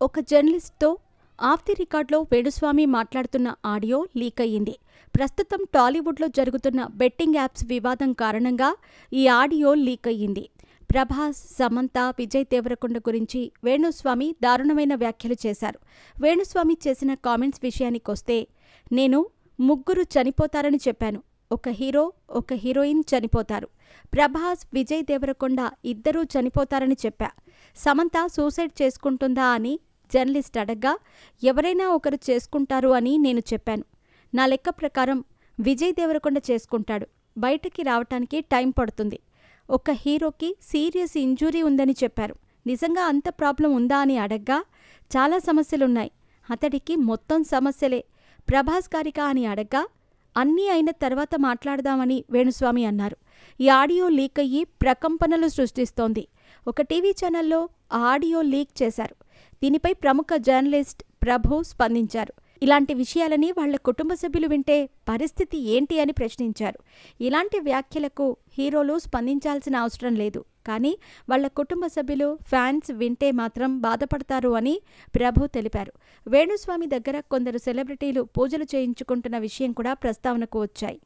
ఒక జర్నలిస్ట్తో of the రికార్డ్లో Venu Swamy మాట్లాడుతున్న audio leak అయ్యింది. ప్రస్తుతం టాలీవుడ్లో జరుగుతున్న బెట్టింగ్ యాప్స్ వివాదం కారణంగా ఈ ఆడియో లీక్ అయ్యింది. ప్రభాస్, సమంత, విజయ్ దేవరకొండ గురించి వేణుస్వామి దారుణమైన వ్యాఖ్యలు చేశారు. వేణుస్వామి చేసిన కామెంట్స్ విషయానికొస్తే, నేను ముగ్గురు చనిపోతారని చెప్పాను. ఒక హీరో, ఒక హీరోయిన్ చనిపోతారు. ప్రభాస్, విజయ్ దేవరకొండ ఇద్దరూ చనిపోతారని చెప్పా. సమంత సూసైడ్ చేసుకుంటుందా అని జర్నలిస్ట్ అడగ్గా, ఎవరైనా ఒకరు చేసుకుంటారు అని నేను చెప్పాను. నా లెక్క ప్రకారం విజయ్ దేవరకొండ చేసుకుంటాడు. బయటకి రావటానికి టైం పడుతుంది. ఒక హీరోకి సీరియస్ ఇంజురీ ఉందని చెప్పారు. నిజంగా అంత ప్రాబ్లం ఉందా అని అడగ్గా, చాలా సమస్యలున్నాయి. అతడికి మొత్తం సమస్యలే. ప్రభాస్ గారికా అని అడగ్గా, అన్నీ అయిన తర్వాత మాట్లాడదామని వేణుస్వామి అన్నారు. ఈ ఆడియో లీక్ అయ్యి ప్రకంపనలు సృష్టిస్తోంది. ఒక టీవీ ఛానల్లో ఆ ఆడియో లీక్ చేశారు. దీనిపై ప్రముఖ జర్నలిస్ట్ ప్రభు స్పందించారు. ఇలాంటి విషయాలని వాళ్ల కుటుంబ సభ్యులు వింటే పరిస్థితి ఏంటి అని ప్రశ్నించారు. ఇలాంటి వ్యాఖ్యలకు హీరోలు స్పందించాల్సిన అవసరం లేదు. కానీ వాళ్ల కుటుంబ సభ్యులు, ఫ్యాన్స్ వింటే మాత్రం బాధపడతారు అని ప్రభు తెలిపారు. వేణుస్వామి దగ్గర కొందరు సెలబ్రిటీలు పూజలు చేయించుకుంటున్న విషయం కూడా ప్రస్తావనకు వచ్చాయి.